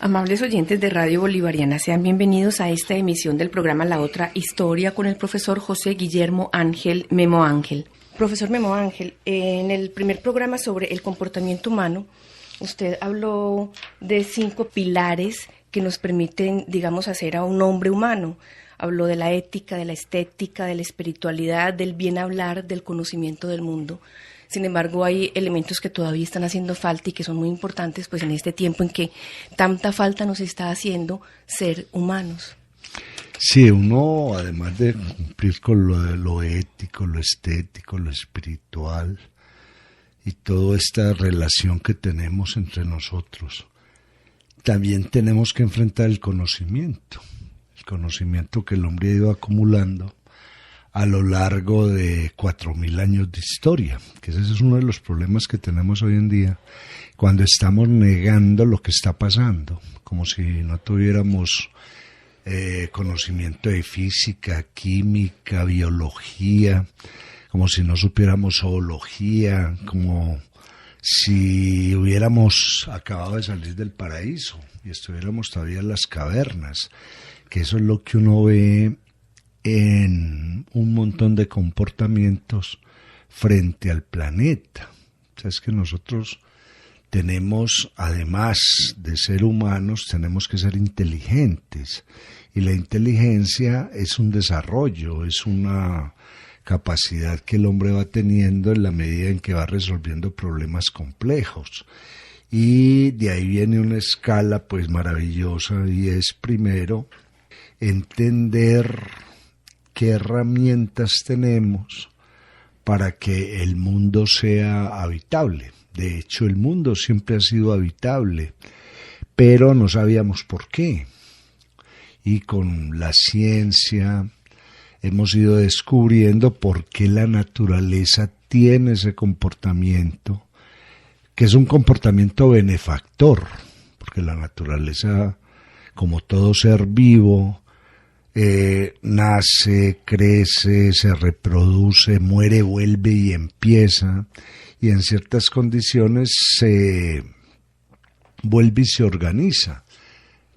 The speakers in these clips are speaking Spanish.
Amables oyentes de Radio Bolivariana, sean bienvenidos a esta emisión del programa La Otra Historia con el profesor José Guillermo Ángel Memo Ángel. Profesor Memo Ángel, en el primer programa sobre el comportamiento humano, usted habló de 5 pilares que nos permiten, digamos, hacer a un hombre humano. Habló de la ética, de la estética, de la espiritualidad, del bien hablar, del conocimiento del mundo. Sin embargo, hay elementos que todavía están haciendo falta y que son muy importantes, pues en este tiempo en que tanta falta nos está haciendo ser humanos. Sí, uno, además de cumplir con lo ético, lo estético, lo espiritual y toda esta relación que tenemos entre nosotros, también tenemos que enfrentar el conocimiento que el hombre ha ido acumulando a lo largo de 4.000 años de historia, que ese es uno de los problemas que tenemos hoy en día, cuando estamos negando lo que está pasando, como si no tuviéramos conocimiento de física, química, biología, como si no supiéramos zoología, como si hubiéramos acabado de salir del paraíso y estuviéramos todavía en las cavernas, que eso es lo que uno ve en un montón de comportamientos frente al planeta. O sea, es que nosotros tenemos, además de ser humanos, tenemos que ser inteligentes. Y la inteligencia es un desarrollo, es una capacidad que el hombre va teniendo en la medida en que va resolviendo problemas complejos. Y de ahí viene una escala pues maravillosa, y es primero entender qué herramientas tenemos para que el mundo sea habitable. De hecho, el mundo siempre ha sido habitable, pero no sabíamos por qué. Y con la ciencia hemos ido descubriendo por qué la naturaleza tiene ese comportamiento, que es un comportamiento benefactor, porque la naturaleza, como todo ser vivo, nace, crece, se reproduce, muere, vuelve y empieza, y en ciertas condiciones se vuelve y se organiza.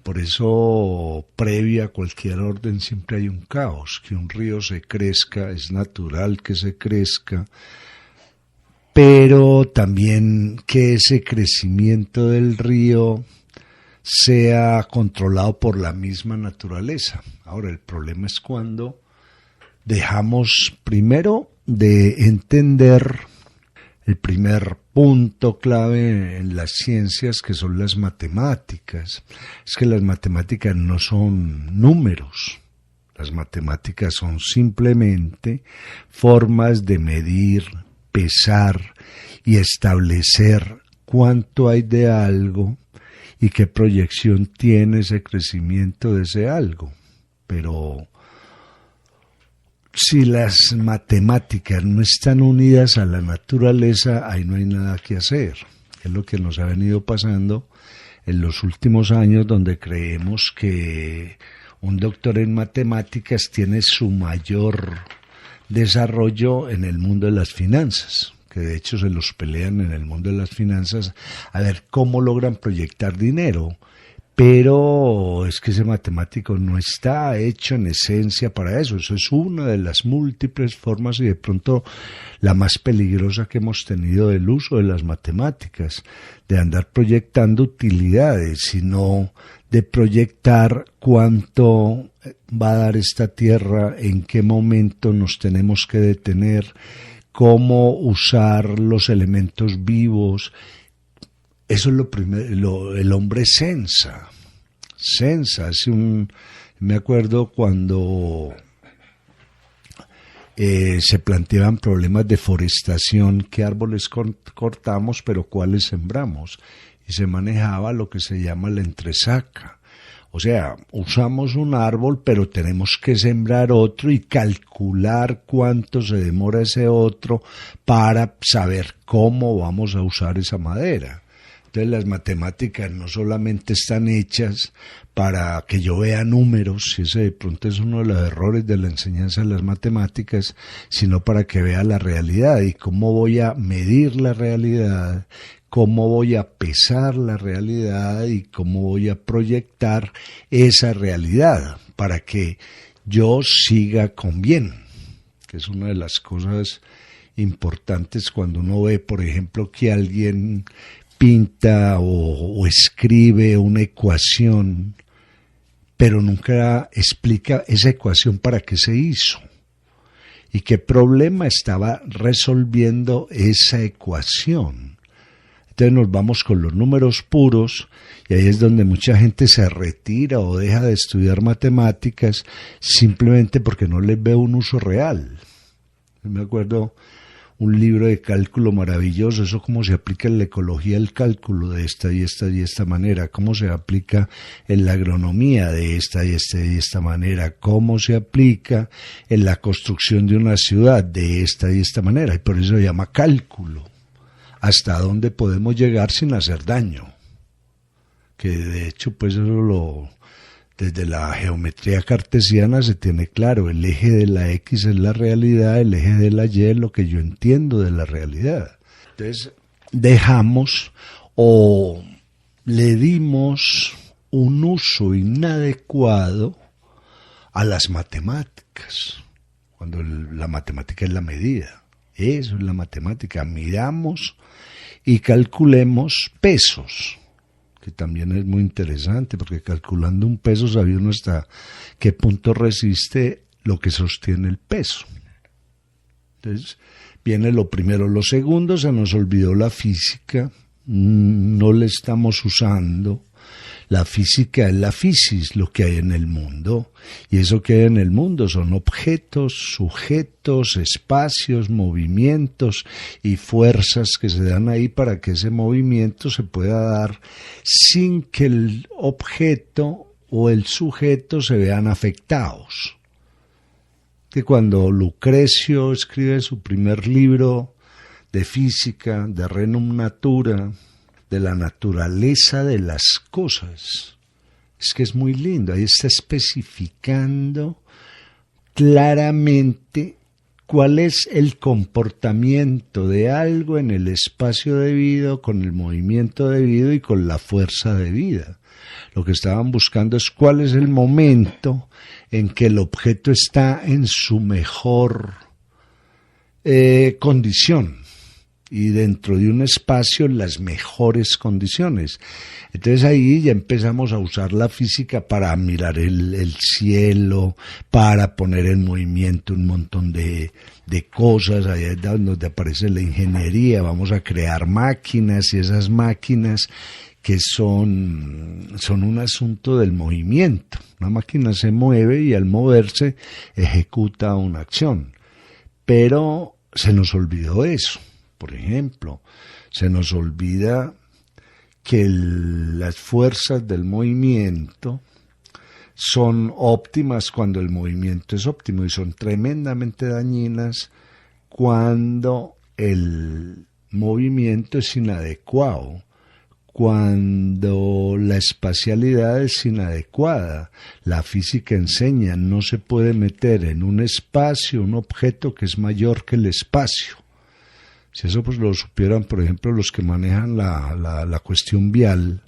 Por eso, previo a cualquier orden siempre hay un caos. Que un río se crezca, es natural que se crezca, pero también que ese crecimiento del río sea controlado por la misma naturaleza. Ahora, el problema es cuando dejamos primero de entender el primer punto clave en las ciencias, que son las matemáticas. Es que las matemáticas no son números. Las matemáticas son simplemente formas de medir, pesar y establecer cuánto hay de algo y qué proyección tiene ese crecimiento de ese algo. Pero si las matemáticas no están unidas a la naturaleza, ahí no hay nada que hacer. Es lo que nos ha venido pasando en los últimos años, donde creemos que un doctor en matemáticas tiene su mayor desarrollo en el mundo de las finanzas, que de hecho se los pelean en el mundo de las finanzas a ver cómo logran proyectar dinero. Pero es que ese matemático no está hecho en esencia para eso. Eso es una de las múltiples formas, y de pronto la más peligrosa que hemos tenido del uso de las matemáticas, de andar proyectando utilidades, sino de proyectar cuánto va a dar esta tierra, en qué momento nos tenemos que detener, cómo usar los elementos vivos. Eso es lo primero. El hombre sensa. Me acuerdo cuando se planteaban problemas de forestación, qué árboles cortamos, pero cuáles sembramos, y se manejaba lo que se llama la entresaca. O sea, usamos un árbol, pero tenemos que sembrar otro y calcular cuánto se demora ese otro para saber cómo vamos a usar esa madera. Entonces las matemáticas no solamente están hechas para que yo vea números, y ese de pronto es uno de los errores de la enseñanza de las matemáticas, sino para que vea la realidad y cómo voy a medir la realidad, cómo voy a pesar la realidad y cómo voy a proyectar esa realidad para que yo siga con bien, que es una de las cosas importantes cuando uno ve, por ejemplo, que alguien pinta o escribe una ecuación, pero nunca explica esa ecuación para qué se hizo y qué problema estaba resolviendo esa ecuación. Entonces nos vamos con los números puros y ahí es donde mucha gente se retira o deja de estudiar matemáticas simplemente porque no les ve un uso real. Yo me acuerdo un libro de cálculo maravilloso, eso cómo se aplica en la ecología el cálculo de esta y esta y esta manera, cómo se aplica en la agronomía de esta y esta manera, cómo se aplica en la construcción de una ciudad de esta y esta manera, y por eso se llama cálculo, hasta dónde podemos llegar sin hacer daño, que de hecho pues eso desde la geometría cartesiana se tiene claro, el eje de la X es la realidad, el eje de la Y es lo que yo entiendo de la realidad. Entonces dejamos o le dimos un uso inadecuado a las matemáticas, cuando la matemática es la medida. Eso es la matemática, midamos y calculemos pesos, que también es muy interesante, porque calculando un peso sabe uno hasta qué punto resiste lo que sostiene el peso. Entonces, viene lo primero. Lo segundo, se nos olvidó la física, no le estamos usando. La física es la fisis, lo que hay en el mundo, y eso que hay en el mundo son objetos, sujetos, espacios, movimientos y fuerzas que se dan ahí para que ese movimiento se pueda dar sin que el objeto o el sujeto se vean afectados. Que cuando Lucrecio escribe su primer libro de física, de Renum Natura, de la naturaleza de las cosas, es que es muy lindo, ahí está especificando claramente cuál es el comportamiento de algo en el espacio debido, con el movimiento debido y con la fuerza debida. Lo que estaban buscando es cuál es el momento en que el objeto está en su mejor condición, y dentro de un espacio en las mejores condiciones. Entonces ahí ya empezamos a usar la física para mirar el cielo, para poner en movimiento un montón de cosas. Ahí es donde aparece la ingeniería, vamos a crear máquinas, y esas máquinas que son un asunto del movimiento. Una máquina se mueve y al moverse ejecuta una acción, pero se nos olvidó eso. Por ejemplo, se nos olvida que las fuerzas del movimiento son óptimas cuando el movimiento es óptimo y son tremendamente dañinas cuando el movimiento es inadecuado, cuando la espacialidad es inadecuada. La física enseña, no se puede meter en un espacio un objeto que es mayor que el espacio. Si eso pues lo supieran, por ejemplo, los que manejan la cuestión vial,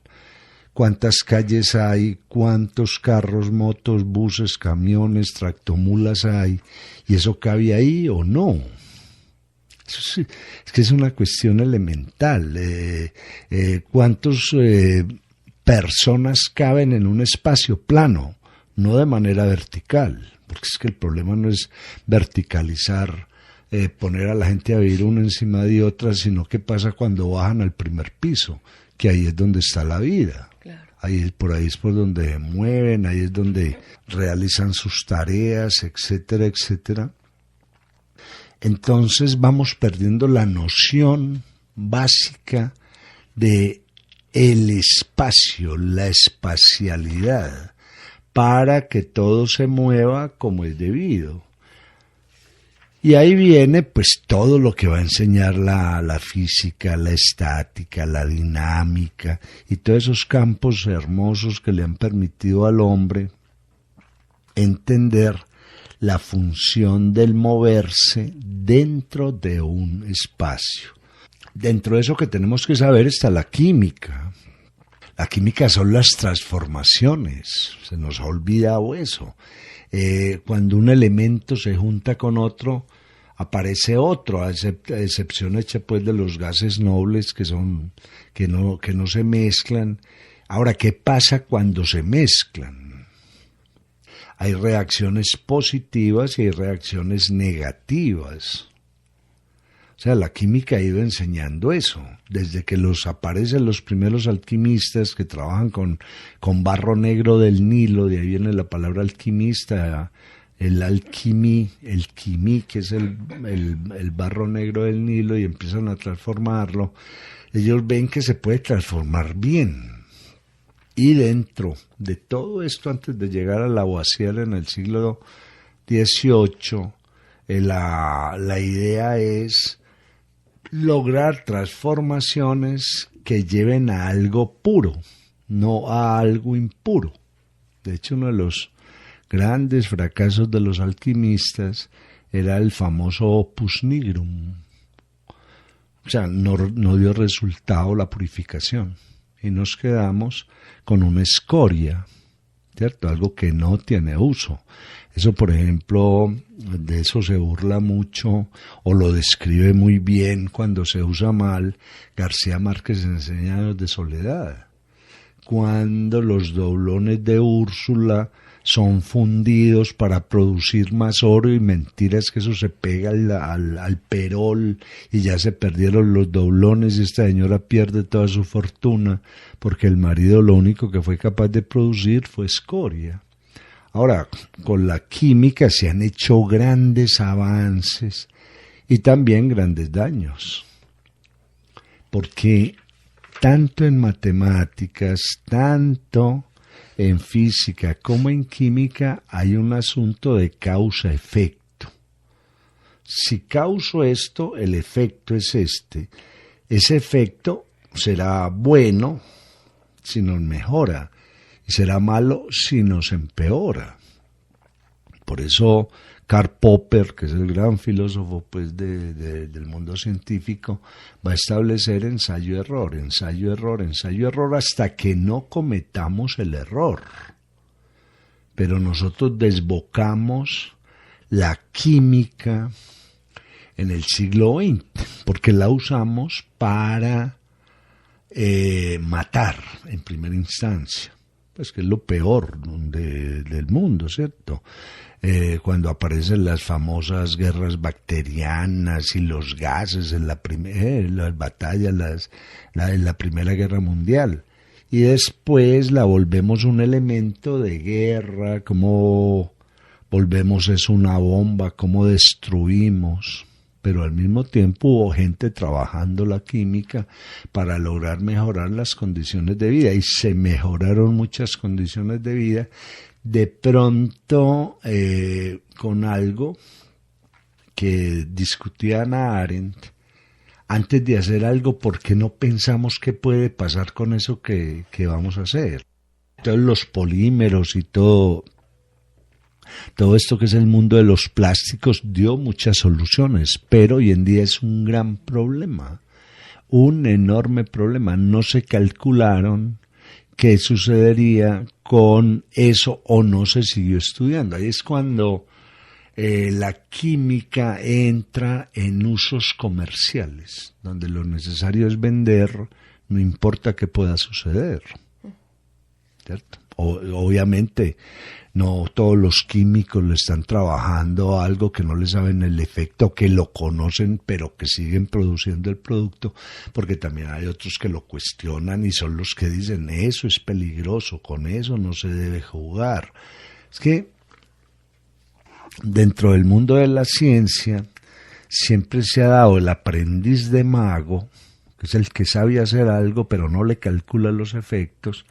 cuántas calles hay, cuántos carros, motos, buses, camiones, tractomulas hay, y eso cabe ahí o no. Eso sí, es que es una cuestión elemental. ¿Cuántas personas caben en un espacio plano? No de manera vertical, porque es que el problema no es verticalizar, poner a la gente a vivir una encima de otra, sino qué pasa cuando bajan al primer piso, que ahí es donde está la vida. Claro. Por ahí es por donde se mueven, ahí es donde realizan sus tareas, etcétera, etcétera. Entonces vamos perdiendo la noción básica de el espacio, la espacialidad, para que todo se mueva como es debido. Y ahí viene pues todo lo que va a enseñar la física, la estática, la dinámica y todos esos campos hermosos que le han permitido al hombre entender la función del moverse dentro de un espacio. dentro de eso que tenemos que saber está la química. La química son las transformaciones, se nos ha olvidado eso. Cuando un elemento se junta con otro, aparece otro, a excepción hecha pues de los gases nobles que no se mezclan. Ahora, ¿qué pasa cuando se mezclan? Hay reacciones positivas y hay reacciones negativas. O sea, la química ha ido enseñando eso, desde que aparecen los primeros alquimistas que trabajan con barro negro del Nilo, de ahí viene la palabra alquimista, el alquimí, que es el barro negro del Nilo, y empiezan a transformarlo. Ellos ven que se puede transformar bien. Y dentro de todo esto, antes de llegar a Lavoisier en el siglo XVIII, la idea es lograr transformaciones que lleven a algo puro, no a algo impuro. De hecho, uno de los grandes fracasos de los alquimistas era el famoso opus nigrum. O sea, no dio resultado la purificación y nos quedamos con una escoria, ¿cierto? Algo que no tiene uso. Eso, por ejemplo, de eso se burla mucho o lo describe muy bien cuando se usa mal García Márquez en 100 años de soledad. Cuando los doblones de Úrsula son fundidos para producir más oro y mentiras que eso se pega al perol y ya se perdieron los doblones y esta señora pierde toda su fortuna porque el marido lo único que fue capaz de producir fue escoria. Ahora, con la química se han hecho grandes avances y también grandes daños, porque tanto en matemáticas, tanto en física como en química hay un asunto de causa-efecto. Si causo esto, el efecto es este. Ese efecto será bueno si nos mejora y será malo si nos empeora. Por eso Karl Popper, que es el gran filósofo pues del mundo científico, va a establecer ensayo-error, ensayo-error, ensayo-error hasta que no cometamos el error. Pero nosotros desbocamos la química en el siglo XX, porque la usamos para matar en primera instancia. Pues que es lo peor del mundo, ¿cierto? Cuando aparecen las famosas guerras bacterianas y los gases en las batallas, en la Primera Guerra Mundial. Y después la volvemos un elemento de guerra, como volvemos es una bomba, cómo destruimos. Pero al mismo tiempo hubo gente trabajando la química para lograr mejorar las condiciones de vida y se mejoraron muchas condiciones de vida, de pronto con algo que discutía Hannah Arendt, antes de hacer algo, ¿por qué no pensamos qué puede pasar con eso que vamos a hacer? Entonces los polímeros y todo esto que es el mundo de los plásticos dio muchas soluciones, pero hoy en día es un gran problema, un enorme problema. No se calcularon qué sucedería con eso o no se siguió estudiando. Ahí es cuando la química entra en usos comerciales, donde lo necesario es vender, no importa qué pueda suceder, ¿cierto? Obviamente no todos los químicos le están trabajando algo que no le saben el efecto, que lo conocen pero que siguen produciendo el producto, porque también hay otros que lo cuestionan y son los que dicen eso es peligroso, con eso no se debe jugar. Es que dentro del mundo de la ciencia siempre se ha dado el aprendiz de mago, que es el que sabe hacer algo pero no le calcula los efectos,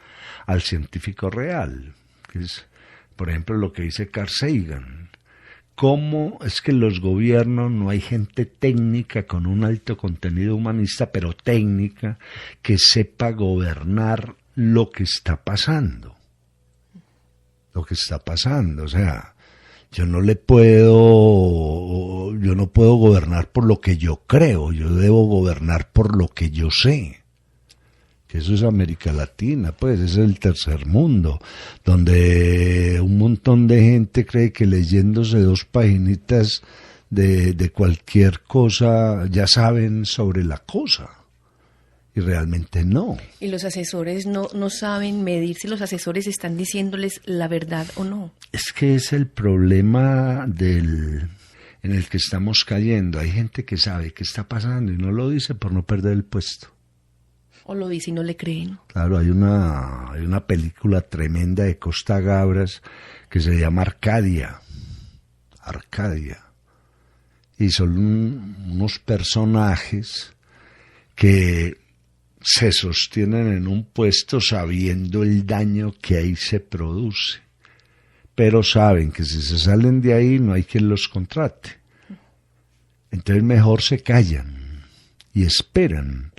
al científico real, que es, por ejemplo, lo que dice Carl Sagan. ¿Cómo es que en los gobiernos no hay gente técnica con un alto contenido humanista, pero técnica, que sepa gobernar lo que está pasando? Lo que está pasando, o sea, yo no puedo gobernar por lo que yo creo, yo debo gobernar por lo que yo sé. Que eso es América Latina, pues, es el tercer mundo, donde un montón de gente cree que leyéndose 2 paginitas de cualquier cosa ya saben sobre la cosa. Y realmente no. Y los asesores no saben medir si los asesores están diciéndoles la verdad o no. Es que es el problema en el que estamos cayendo. Hay gente que sabe qué está pasando y no lo dice por no perder el puesto. O lo dice y no le creen. Claro, hay una película tremenda de Costa Gabras que se llama Arcadia. Y son unos personajes que se sostienen en un puesto sabiendo el daño que ahí se produce, pero saben que si se salen de ahí no hay quien los contrate. Entonces mejor se callan y esperan.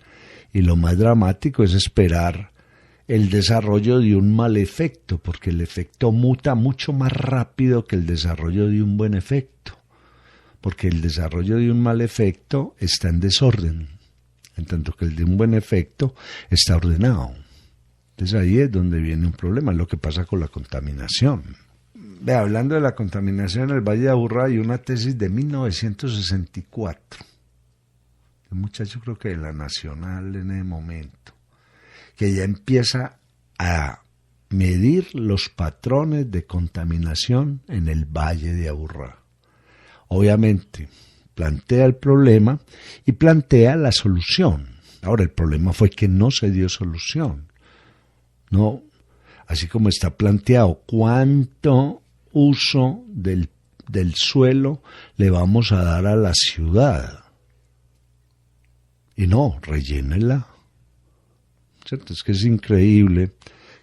Y lo más dramático es esperar el desarrollo de un mal efecto, porque el efecto muta mucho más rápido que el desarrollo de un buen efecto, porque el desarrollo de un mal efecto está en desorden, en tanto que el de un buen efecto está ordenado. Entonces ahí es donde viene un problema, es lo que pasa con la contaminación. Hablando de la contaminación en el Valle de Aburrá, hay una tesis de 1964, un muchacho creo que de la Nacional en el momento, que ya empieza a medir los patrones de contaminación en el Valle de Aburrá. Obviamente plantea el problema y plantea la solución. Ahora, el problema fue que no se dio solución. No, así como está planteado, ¿cuánto uso del suelo le vamos a dar a la ciudad? Y no, rellénela. ¿Cierto? Es que es increíble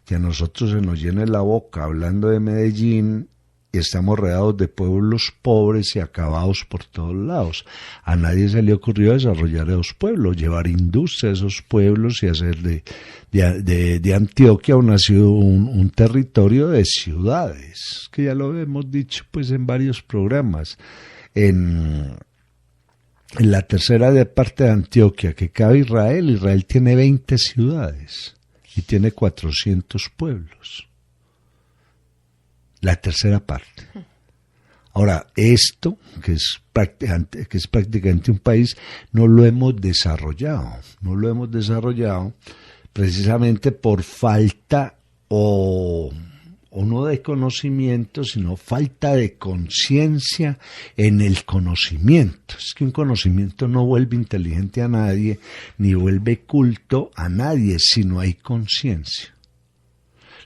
que a nosotros se nos llene la boca hablando de Medellín y estamos rodeados de pueblos pobres y acabados por todos lados. A nadie se le ocurrió desarrollar esos pueblos, llevar industria a esos pueblos y hacer de Antioquia un territorio de ciudades, que ya lo hemos dicho pues en varios programas. En la tercera parte de Antioquia que cabe Israel tiene 20 ciudades y tiene 400 pueblos. La tercera parte. Ahora, esto, que es prácticamente un país, no lo hemos desarrollado precisamente por falta o no de conocimiento, sino falta de conciencia en el conocimiento. Es que un conocimiento no vuelve inteligente a nadie, ni vuelve culto a nadie, si no hay conciencia.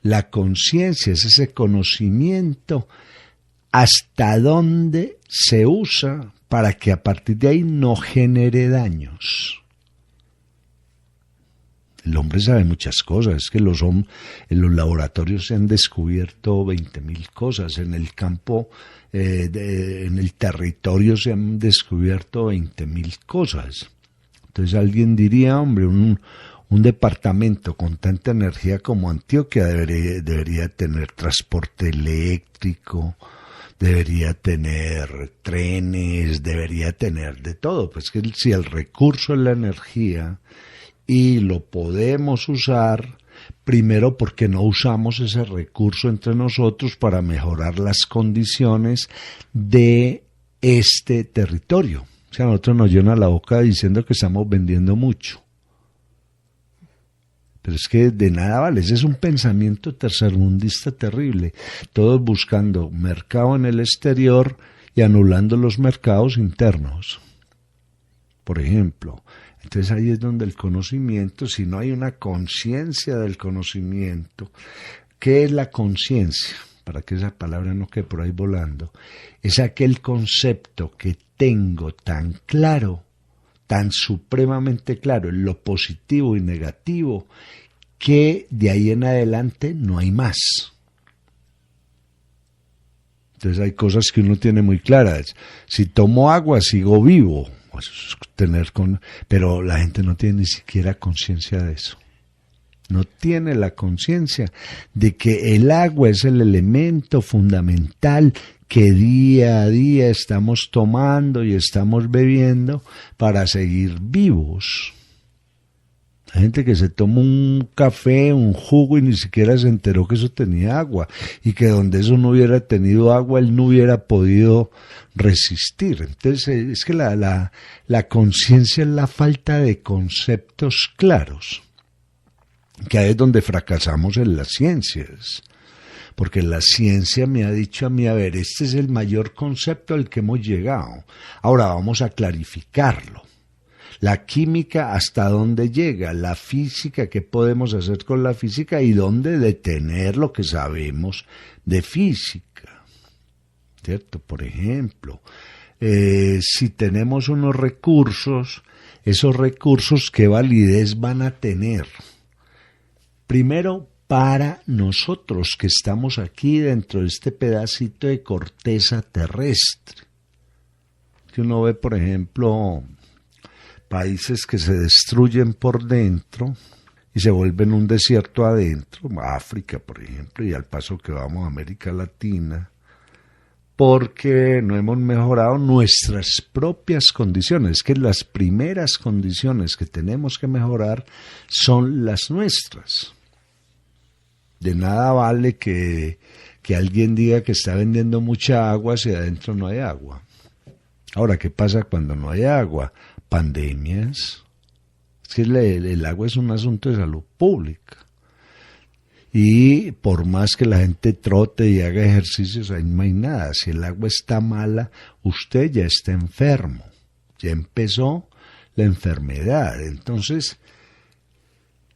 La conciencia es ese conocimiento hasta dónde se usa para que a partir de ahí no genere daños. El hombre sabe muchas cosas, es que en los laboratorios se han descubierto 20.000 cosas, en el campo, en el territorio se han descubierto 20.000 cosas. Entonces alguien diría, hombre, un departamento con tanta energía como Antioquia debería tener transporte eléctrico, debería tener trenes, debería tener de todo. Pues que si el recurso es la energía y lo podemos usar, primero porque no usamos ese recurso entre nosotros para mejorar las condiciones de este territorio. O sea, a nosotros nos llena la boca diciendo que estamos vendiendo mucho. Pero es que de nada vale, ese es un pensamiento tercermundista terrible, todos buscando mercado en el exterior y anulando los mercados internos, por ejemplo. Entonces ahí es donde el conocimiento, si no hay una conciencia del conocimiento, ¿qué es la conciencia? Para que esa palabra no quede por ahí volando, es aquel concepto que tengo tan claro, tan supremamente claro en lo positivo y negativo, que de ahí en adelante no hay más. Entonces hay cosas que uno tiene muy claras. Si tomo agua, sigo vivo. Pero la gente no tiene ni siquiera conciencia de eso. No tiene la conciencia de que el agua es el elemento fundamental que día a día estamos tomando y estamos bebiendo para seguir vivos. Hay gente que se toma un café, un jugo y ni siquiera se enteró que eso tenía agua y que donde eso no hubiera tenido agua él no hubiera podido resistir. Entonces es que la conciencia es la falta de conceptos claros, que ahí es donde fracasamos en las ciencias. Porque la ciencia me ha dicho a mí, a ver, este es el mayor concepto al que hemos llegado. Ahora vamos a clarificarlo. La química, ¿hasta dónde llega? La física, ¿qué podemos hacer con la física? Y dónde detener lo que sabemos de física. ¿Cierto? Por ejemplo, si tenemos unos recursos, esos recursos, ¿qué validez van a tener? Primero, para nosotros que estamos aquí dentro de este pedacito de corteza terrestre. Que uno ve, por ejemplo, países que se destruyen por dentro y se vuelven un desierto adentro, África, por ejemplo, y al paso que vamos a América Latina, porque no hemos mejorado nuestras propias condiciones, que las primeras condiciones que tenemos que mejorar son las nuestras. De nada vale que alguien diga que está vendiendo mucha agua si adentro no hay agua. Ahora, ¿qué pasa cuando no hay agua? Pandemias. Es que el agua es un asunto de salud pública. Y por más que la gente trote y haga ejercicios, ahí no hay nada. Si el agua está mala, usted ya está enfermo. Ya empezó la enfermedad. Entonces,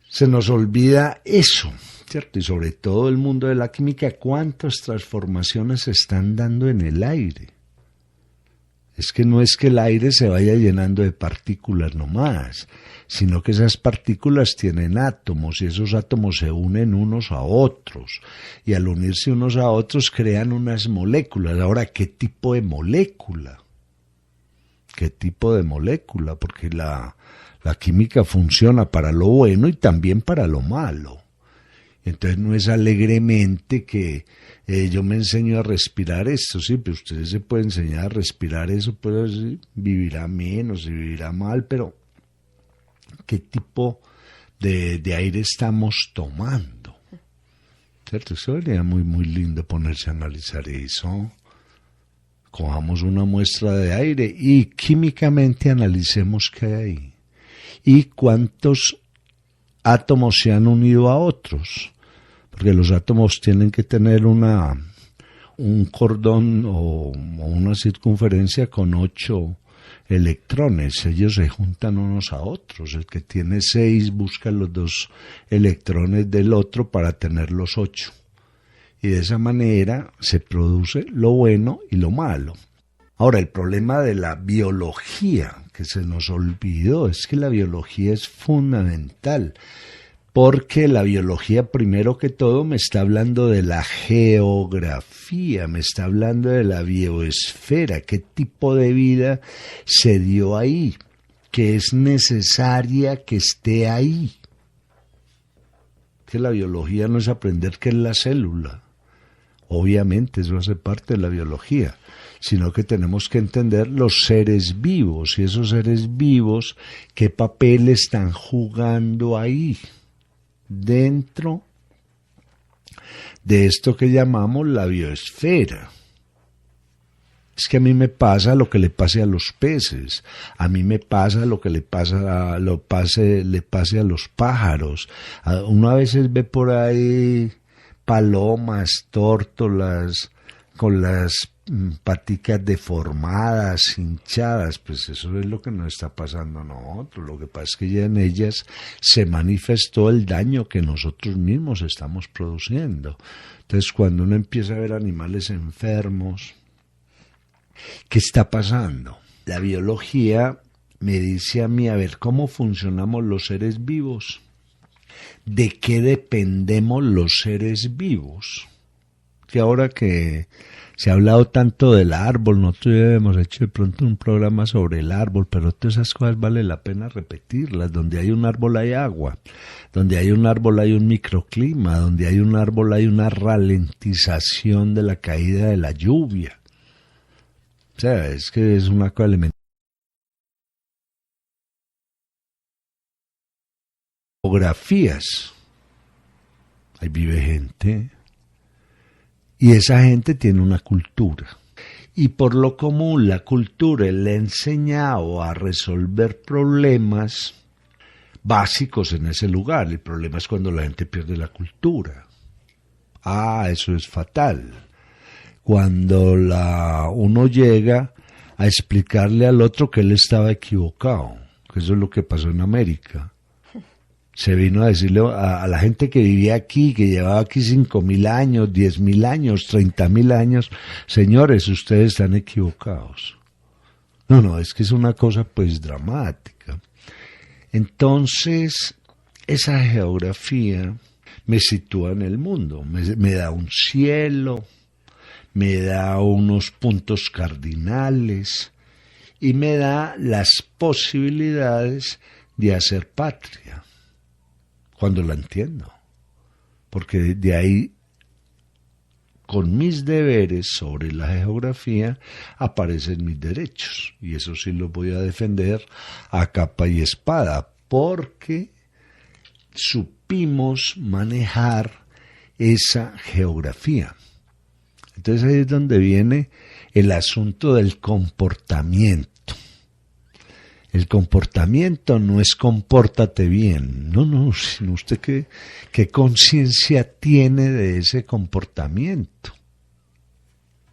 se nos olvida eso, ¿cierto? Y sobre todo el mundo de la química, ¿cuántas transformaciones se están dando en el aire? Es que no es que el aire se vaya llenando de partículas nomás, sino que esas partículas tienen átomos y esos átomos se unen unos a otros y al unirse unos a otros crean unas moléculas. Ahora, ¿qué tipo de molécula? ¿Qué tipo de molécula? Porque la química funciona para lo bueno y también para lo malo. Entonces no es alegremente que yo me enseño a respirar esto, sí, pero usted se puede enseñar a respirar eso, pues sí, vivirá menos y vivirá mal, pero ¿qué tipo de aire estamos tomando? ¿Cierto? Eso sería muy, muy lindo ponerse a analizar eso. Cojamos una muestra de aire y químicamente analicemos qué hay ahí. Y cuántos átomos se han unido a otros, porque los átomos tienen que tener un cordón o una circunferencia con 8 electrones. Ellos se juntan unos a otros. El que tiene 6 busca los 2 electrones del otro para tener los 8. Y de esa manera se produce lo bueno y lo malo. Ahora, el problema de la biología que se nos olvidó es que la biología es fundamental, porque la biología, primero que todo, me está hablando de la geografía, me está hablando de la bioesfera, qué tipo de vida se dio ahí, que es necesaria que esté ahí. Que la biología no es aprender qué es la célula, obviamente eso hace parte de la biología, sino que tenemos que entender los seres vivos y esos seres vivos, qué papel están jugando ahí, dentro de esto que llamamos la bioesfera. Es que a mí me pasa lo que le pase a los peces, a mí me pasa lo que le pase a los pájaros. Uno a veces ve por ahí palomas, tórtolas, con las paticas deformadas, hinchadas, pues eso es lo que nos está pasando a nosotros. Lo que pasa es que ya en ellas se manifestó el daño que nosotros mismos estamos produciendo. Entonces, cuando uno empieza a ver animales enfermos, ¿qué está pasando? La biología me dice a mí, a ver, ¿cómo funcionamos los seres vivos? ¿De qué dependemos los seres vivos? Que ahora que se ha hablado tanto del árbol, nosotros ya hemos hecho de pronto un programa sobre el árbol, pero todas esas cosas vale la pena repetirlas. Donde hay un árbol hay agua, donde hay un árbol hay un microclima, donde hay un árbol hay una ralentización de la caída de la lluvia. sea, es que es una cosa elemental. Geografías. Ahí vive gente. Y esa gente tiene una cultura. Y por lo común la cultura le ha enseñado a resolver problemas básicos en ese lugar. El problema es cuando la gente pierde la cultura. Eso es fatal. Cuando uno llega a explicarle al otro que él estaba equivocado, que eso es lo que pasó en América. Se vino a decirle a la gente que vivía aquí, que llevaba aquí 5.000 años, 10.000 años, 30.000 años, señores, ustedes están equivocados. No, es que es una cosa pues dramática. Entonces, esa geografía me sitúa en el mundo, me da un cielo, me da unos puntos cardinales y me da las posibilidades de hacer patria, cuando la entiendo, porque de ahí, con mis deberes sobre la geografía, aparecen mis derechos, y eso sí los voy a defender a capa y espada, porque supimos manejar esa geografía. Entonces ahí es donde viene el asunto del comportamiento. El comportamiento no es compórtate bien, no, sino usted qué conciencia tiene de ese comportamiento.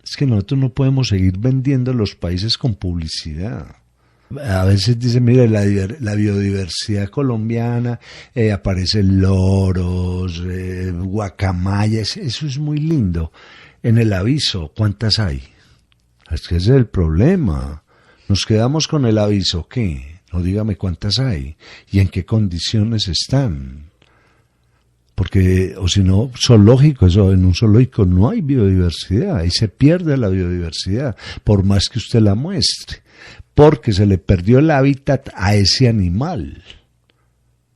Es que nosotros no podemos seguir vendiendo los países con publicidad. A veces dicen, mire, la biodiversidad colombiana, aparecen loros, guacamayas, eso es muy lindo. En el aviso, ¿cuántas hay? Es que ese es el problema. Nos quedamos con el aviso, ¿qué? No, dígame cuántas hay y en qué condiciones están. Porque, o si no, zoológico, eso, en un zoológico no hay biodiversidad, ahí se pierde la biodiversidad, por más que usted la muestre, porque se le perdió el hábitat a ese animal.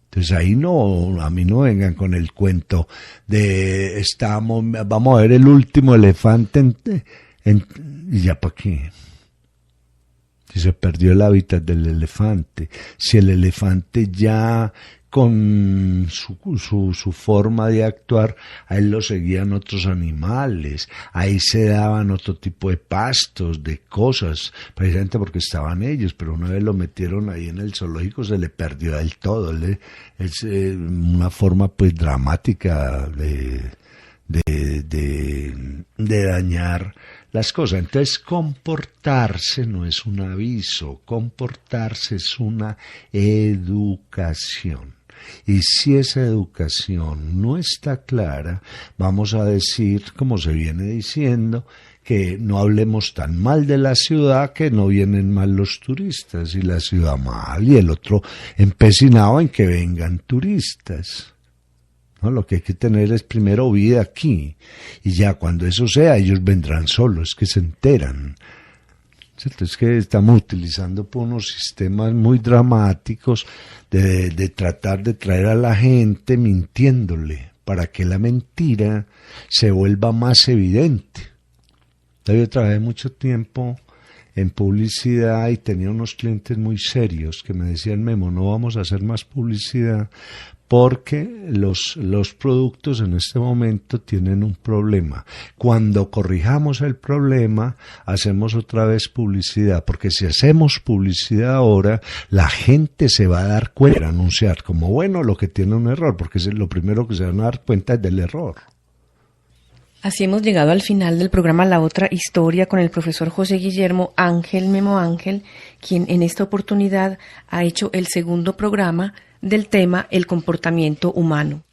Entonces ahí no, a mí no vengan con el cuento de vamos a ver el último elefante y ya para qué. Si se perdió el hábitat del elefante, si el elefante ya con su forma de actuar, a él lo seguían otros animales, ahí se daban otro tipo de pastos, de cosas, precisamente porque estaban ellos, pero una vez lo metieron ahí en el zoológico se le perdió del todo, es una forma pues dramática de dañar las cosas. Entonces, comportarse no es un aviso, comportarse es una educación. Y si esa educación no está clara, vamos a decir, como se viene diciendo, que no hablemos tan mal de la ciudad, que no vienen mal los turistas, y la ciudad mal, y el otro empecinado en que vengan turistas. ¿No? Lo que hay que tener es primero vida aquí, y ya cuando eso sea, ellos vendrán solos, que se enteran. ¿Cierto? Es que estamos utilizando por unos sistemas muy dramáticos de tratar de traer a la gente mintiéndole, para que la mentira se vuelva más evidente. Yo trabajé mucho tiempo en publicidad y tenía unos clientes muy serios que me decían, Memo, no vamos a hacer más publicidad porque los productos en este momento tienen un problema. Cuando corrijamos el problema, hacemos otra vez publicidad, porque si hacemos publicidad ahora, la gente se va a dar cuenta, anunciar como bueno lo que tiene un error, porque es lo primero que se van a dar cuenta es del error. Así hemos llegado al final del programa La Otra Historia con el profesor José Guillermo Ángel Memo Ángel, quien en esta oportunidad ha hecho el segundo programa del tema El comportamiento humano.